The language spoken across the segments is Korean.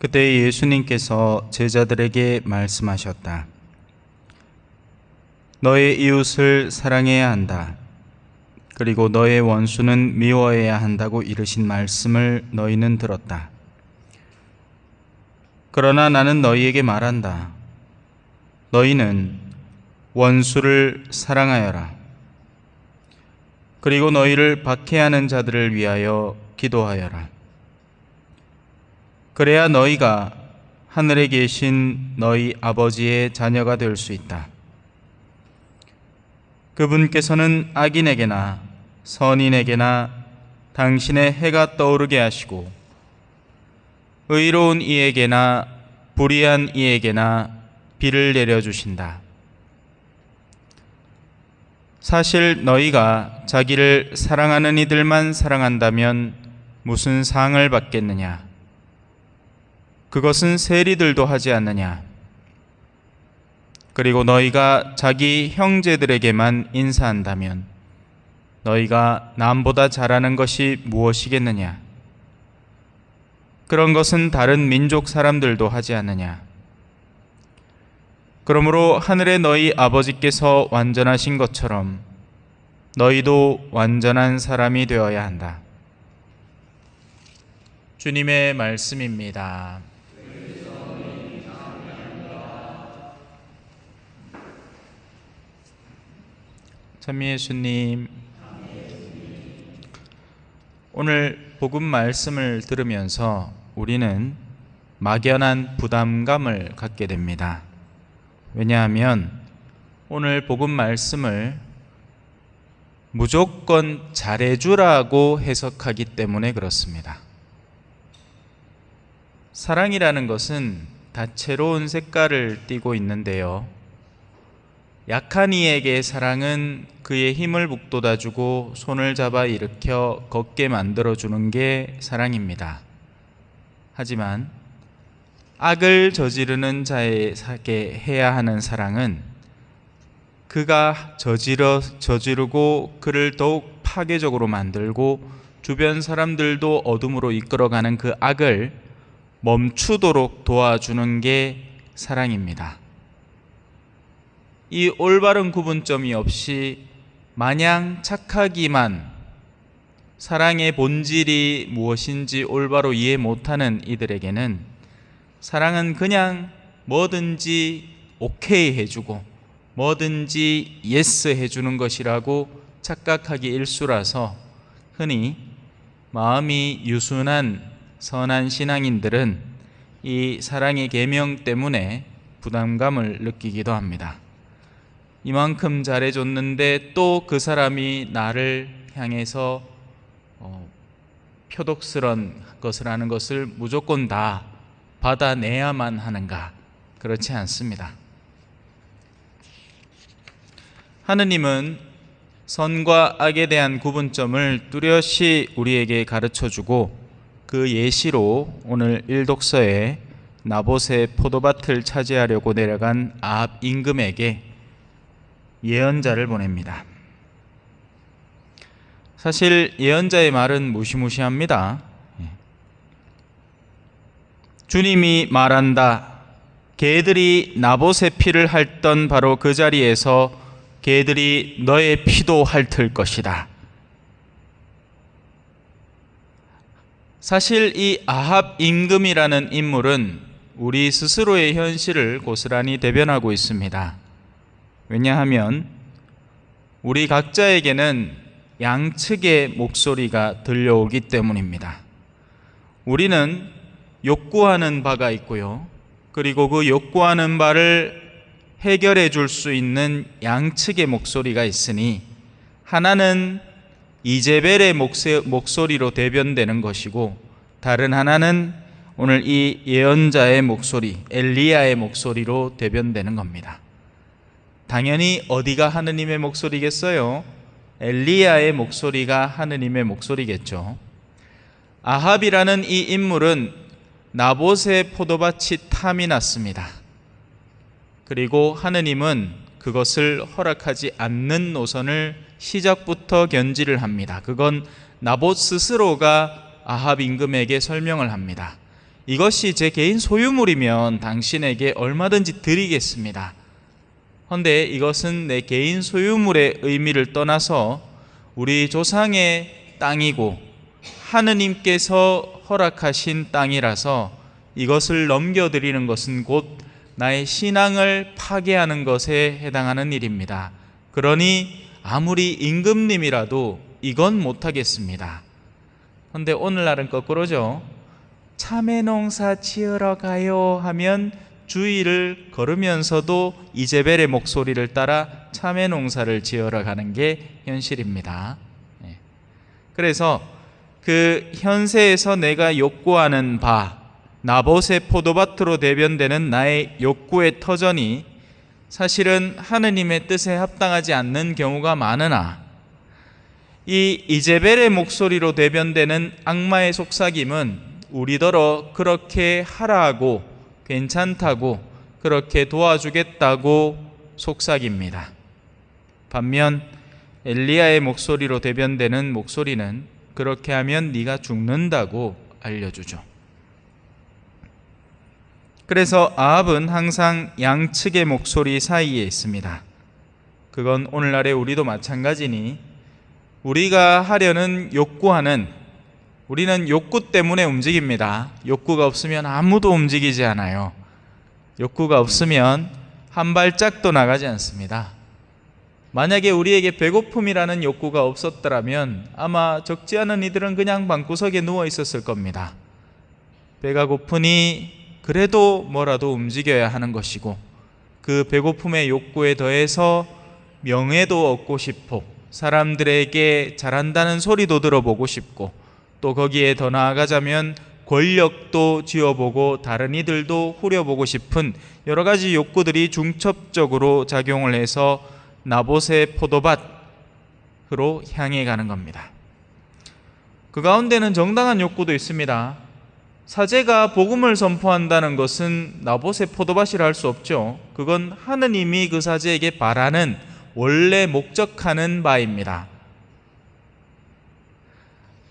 그때 예수님께서 제자들에게 말씀하셨다. 너의 이웃을 사랑해야 한다. 그리고 너의 원수는 미워해야 한다고 이르신 말씀을 너희는 들었다. 그러나 나는 너희에게 말한다. 너희는 원수를 사랑하여라. 그리고 너희를 박해하는 자들을 위하여 기도하여라. 그래야 너희가 하늘에 계신 너희 아버지의 자녀가 될 수 있다. 그분께서는 악인에게나 선인에게나 당신의 해가 떠오르게 하시고 의로운 이에게나 불의한 이에게나 비를 내려주신다. 사실 너희가 자기를 사랑하는 이들만 사랑한다면 무슨 상을 받겠느냐? 그것은 세리들도 하지 않느냐? 그리고 너희가 자기 형제들에게만 인사한다면 너희가 남보다 잘하는 것이 무엇이겠느냐? 그런 것은 다른 민족 사람들도 하지 않느냐? 그러므로 하늘의 너희 아버지께서 완전하신 것처럼 너희도 완전한 사람이 되어야 한다. 주님의 말씀입니다. 참 예수님, 오늘 복음 말씀을 들으면서 우리는 막연한 부담감을 갖게 됩니다. 왜냐하면 오늘 복음 말씀을 무조건 잘해주라고 해석하기 때문에 그렇습니다. 사랑이라는 것은 다채로운 색깔을 띠고 있는데요. 약한 이에게 사랑은 그의 힘을 북돋아주고 손을 잡아 일으켜 걷게 만들어주는 게 사랑입니다. 하지만 악을 저지르는 자에게 해야 하는 사랑은 그가 저지르고 그를 더욱 파괴적으로 만들고 주변 사람들도 어둠으로 이끌어가는 그 악을 멈추도록 도와주는 게 사랑입니다. 이 올바른 구분점이 없이 마냥 착하기만, 사랑의 본질이 무엇인지 올바로 이해 못하는 이들에게는 사랑은 그냥 뭐든지 오케이 해주고 뭐든지 예스 해주는 것이라고 착각하기 일쑤라서 흔히 마음이 유순한 선한 신앙인들은 이 사랑의 계명 때문에 부담감을 느끼기도 합니다. 이만큼 잘해줬는데 또 그 사람이 나를 향해서 표독스런 것을 하는 것을 무조건 다 받아내야만 하는가? 그렇지 않습니다. 하느님은 선과 악에 대한 구분점을 뚜렷이 우리에게 가르쳐주고 그 예시로 오늘 일독서에 나봇의 포도밭을 차지하려고 내려간 아합 임금에게 예언자를 보냅니다. 사실 예언자의 말은 무시무시합니다. 주님이 말한다. 개들이 나봇의 피를 핥던 바로 그 자리에서 개들이 너의 피도 핥을 것이다. 사실 이 아합 임금이라는 인물은 우리 스스로의 현실을 고스란히 대변하고 있습니다. 왜냐하면 우리 각자에게는 양측의 목소리가 들려오기 때문입니다. 우리는 욕구하는 바가 있고요. 그리고 그 욕구하는 바를 해결해 줄 수 있는 양측의 목소리가 있으니 하나는 이제벨의 목소리로 대변되는 것이고 다른 하나는 오늘 이 예언자의 목소리, 엘리야의 목소리로 대변되는 겁니다. 당연히 어디가 하느님의 목소리겠어요? 엘리야의 목소리가 하느님의 목소리겠죠. 아합이라는 이 인물은 나봇의 포도밭이 탐이 났습니다. 그리고 하느님은 그것을 허락하지 않는 노선을 시작부터 견지를 합니다. 그건 나봇 스스로가 아합 임금에게 설명을 합니다. 이것이 제 개인 소유물이면 당신에게 얼마든지 드리겠습니다. 헌데 이것은 내 개인 소유물의 의미를 떠나서 우리 조상의 땅이고 하느님께서 허락하신 땅이라서 이것을 넘겨드리는 것은 곧 나의 신앙을 파괴하는 것에 해당하는 일입니다. 그러니 아무리 임금님이라도 이건 못하겠습니다. 그런데 오늘날은 거꾸로죠. 참외농사 지으러 가요 하면 주위를 걸으면서도 이제벨의 목소리를 따라 참외농사를 지으러 가는 게 현실입니다. 그래서 그 현세에서 내가 욕구하는 바, 나봇의 포도밭으로 대변되는 나의 욕구의 터전이 사실은 하느님의 뜻에 합당하지 않는 경우가 많으나 이 이제벨의 목소리로 대변되는 악마의 속삭임은 우리더러 그렇게 하라고 괜찮다고 그렇게 도와주겠다고 속삭입니다. 반면 엘리야의 목소리로 대변되는 목소리는 그렇게 하면 네가 죽는다고 알려주죠. 그래서 아합은 항상 양측의 목소리 사이에 있습니다. 그건 오늘날의 우리도 마찬가지니 우리가 하려는 욕구하는 우리는 욕구 때문에 움직입니다. 욕구가 없으면 아무도 움직이지 않아요. 욕구가 없으면 한 발짝도 나가지 않습니다. 만약에 우리에게 배고픔이라는 욕구가 없었더라면 아마 적지 않은 이들은 그냥 방구석에 누워 있었을 겁니다. 배가 고프니 그래도 뭐라도 움직여야 하는 것이고 그 배고픔의 욕구에 더해서 명예도 얻고 싶고 사람들에게 잘한다는 소리도 들어보고 싶고 또 거기에 더 나아가자면 권력도 쥐어보고 다른 이들도 후려보고 싶은 여러 가지 욕구들이 중첩적으로 작용을 해서 나봇의 포도밭으로 향해 가는 겁니다. 그 가운데는 정당한 욕구도 있습니다. 사제가 복음을 선포한다는 것은 나봇의 포도밭이라 할 수 없죠. 그건 하느님이 그 사제에게 바라는 원래 목적하는 바입니다.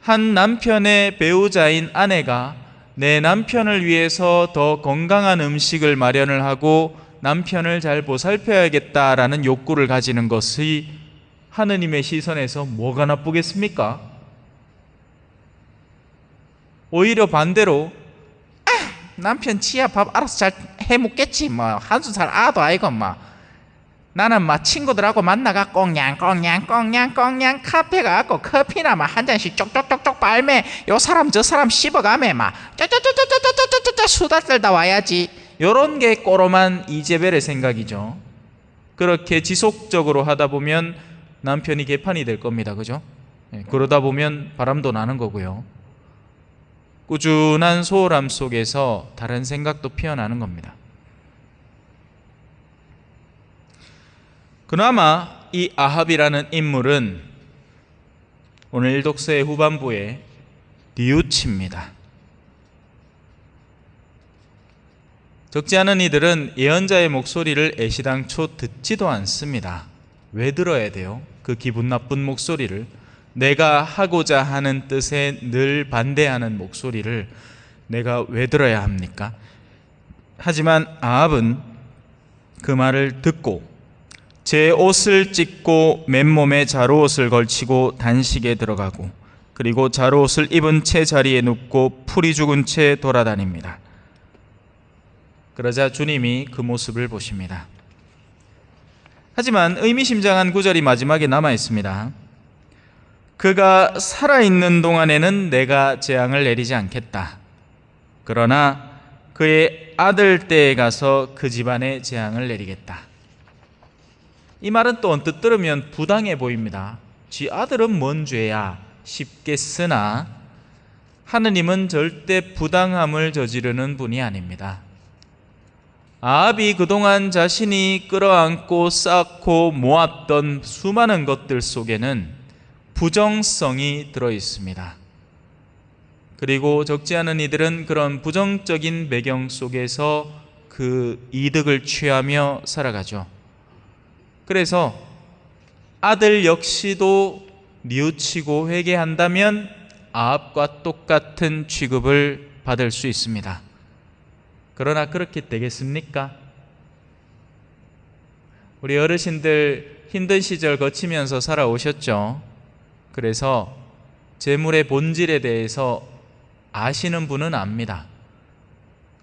한 남편의 배우자인 아내가 내 남편을 위해서 더 건강한 음식을 마련을 하고 남편을 잘 보살펴야겠다라는 욕구를 가지는 것이 하느님의 시선에서 뭐가 나쁘겠습니까? 오히려 반대로 남편 지야 밥 알아서 잘 해먹겠지 뭐 한숨 살 아도 아이고 뭐 나는 막 친구들하고 만나가 꽁냥 카페 가고 커피나 막 한 잔씩 쪽쪽쪽쪽 빨매 요 사람 저 사람 씹어가매 막 쪼쪼쪼쪼쪼쪼쪼 수다 떨다 와야지. 요런 게 꼬로만 이제벨의 생각이죠. 그렇게 지속적으로 하다 보면 남편이 개판이 될 겁니다. 그죠? 그러다 보면 바람도 나는 거고요. 꾸준한 소홀함 속에서 다른 생각도 피어나는 겁니다. 그나마 이 아합이라는 인물은 오늘 독서의 후반부에 뉘우칩니다. 적지 않은 이들은 예언자의 목소리를 애시당초 듣지도 않습니다. 왜 들어야 돼요? 그 기분 나쁜 목소리를, 내가 하고자 하는 뜻에 늘 반대하는 목소리를 내가 왜 들어야 합니까? 하지만 아합은 그 말을 듣고 제 옷을 찢고 맨몸에 자루옷을 걸치고 단식에 들어가고 그리고 자루옷을 입은 채 자리에 눕고 풀이 죽은 채 돌아다닙니다. 그러자 주님이 그 모습을 보십니다. 하지만 의미심장한 구절이 마지막에 남아 있습니다. 그가 살아있는 동안에는 내가 재앙을 내리지 않겠다. 그러나 그의 아들 때에 가서 그 집안에 재앙을 내리겠다. 이 말은 또 언뜻 들으면 부당해 보입니다. 지 아들은 뭔 죄야 싶겠으나 하느님은 절대 부당함을 저지르는 분이 아닙니다. 아합이 그동안 자신이 끌어안고 쌓고 모았던 수많은 것들 속에는 부정성이 들어있습니다. 그리고 적지 않은 이들은 그런 부정적인 배경 속에서 그 이득을 취하며 살아가죠. 그래서 아들 역시도 뉘우치고 회개한다면 아합과 똑같은 취급을 받을 수 있습니다. 그러나 그렇게 되겠습니까? 우리 어르신들 힘든 시절 거치면서 살아오셨죠. 그래서 재물의 본질에 대해서 아시는 분은 압니다.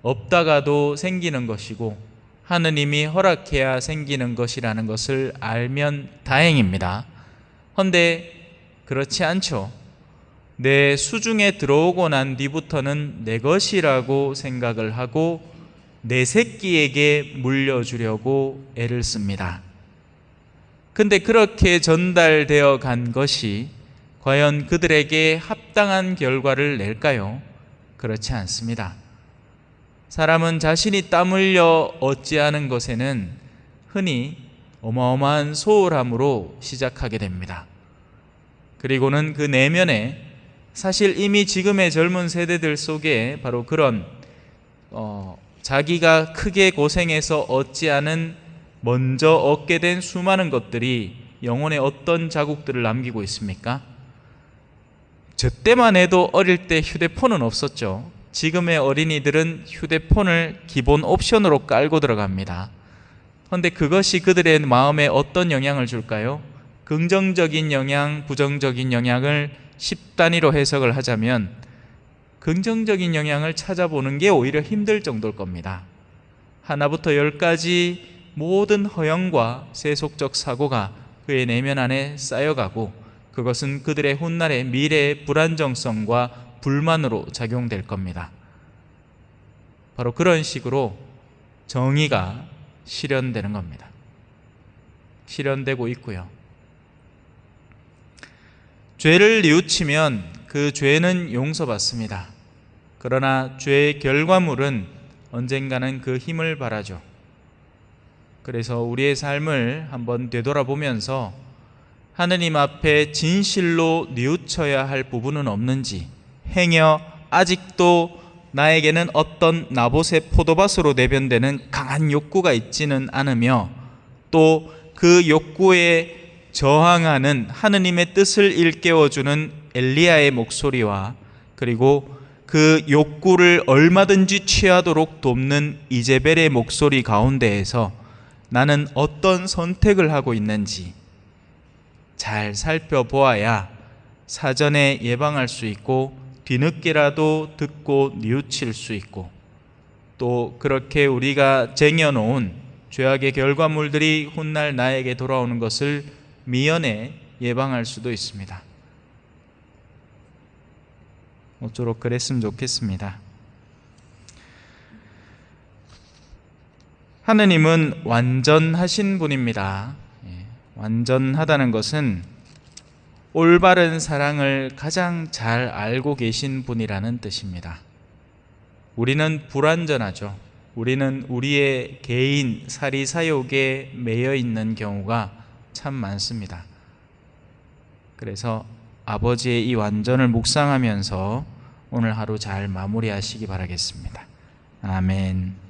없다가도 생기는 것이고 하느님이 허락해야 생기는 것이라는 것을 알면 다행입니다. 그런데 그렇지 않죠. 내 수중에 들어오고 난 뒤부터는 내 것이라고 생각을 하고 내 새끼에게 물려주려고 애를 씁니다. 근데 그렇게 전달되어 간 것이 과연 그들에게 합당한 결과를 낼까요? 그렇지 않습니다. 사람은 자신이 땀 흘려 얻지않은 것에는 흔히 어마어마한 소홀함으로 시작하게 됩니다. 그리고는 그 내면에 사실 이미 지금의 젊은 세대들 속에 바로 그런 자기가 크게 고생해서 얻지 않은 먼저 얻게 된 수많은 것들이 영혼에 어떤 자국들을 남기고 있습니까? 저 때만 해도 어릴 때 휴대폰은 없었죠. 지금의 어린이들은 휴대폰을 기본 옵션으로 깔고 들어갑니다. 그런데 그것이 그들의 마음에 어떤 영향을 줄까요? 긍정적인 영향, 부정적인 영향을 10단위로 해석을 하자면 긍정적인 영향을 찾아보는 게 오히려 힘들 정도일 겁니다. 하나부터 10까지 모든 허영과 세속적 사고가 그의 내면 안에 쌓여가고 그것은 그들의 훗날의 미래의 불안정성과 불만으로 작용될 겁니다. 바로 그런 식으로 정의가 실현되는 겁니다. 실현되고 있고요. 죄를 뉘우치면 그 죄는 용서받습니다. 그러나 죄의 결과물은 언젠가는 그 힘을 발하죠. 그래서 우리의 삶을 한번 되돌아보면서 하느님 앞에 진실로 뉘우쳐야 할 부분은 없는지, 행여 아직도 나에게는 어떤 나봇의 포도밭으로 대변되는 강한 욕구가 있지는 않으며 또 그 욕구에 저항하는 하느님의 뜻을 일깨워주는 엘리야의 목소리와 그리고 그 욕구를 얼마든지 취하도록 돕는 이제벨의 목소리 가운데에서 나는 어떤 선택을 하고 있는지 잘 살펴보아야 사전에 예방할 수 있고 뒤늦게라도 듣고 뉘우칠 수 있고 또 그렇게 우리가 쟁여놓은 죄악의 결과물들이 훗날 나에게 돌아오는 것을 미연에 예방할 수도 있습니다. 모쪼록 그랬으면 좋겠습니다. 하느님은 완전하신 분입니다. 완전하다는 것은 올바른 사랑을 가장 잘 알고 계신 분이라는 뜻입니다. 우리는 불완전하죠. 우리는 우리의 개인 사리사욕에 매여 있는 경우가 참 많습니다. 그래서 아버지의 이 완전을 묵상하면서 오늘 하루 잘 마무리하시기 바라겠습니다. 아멘.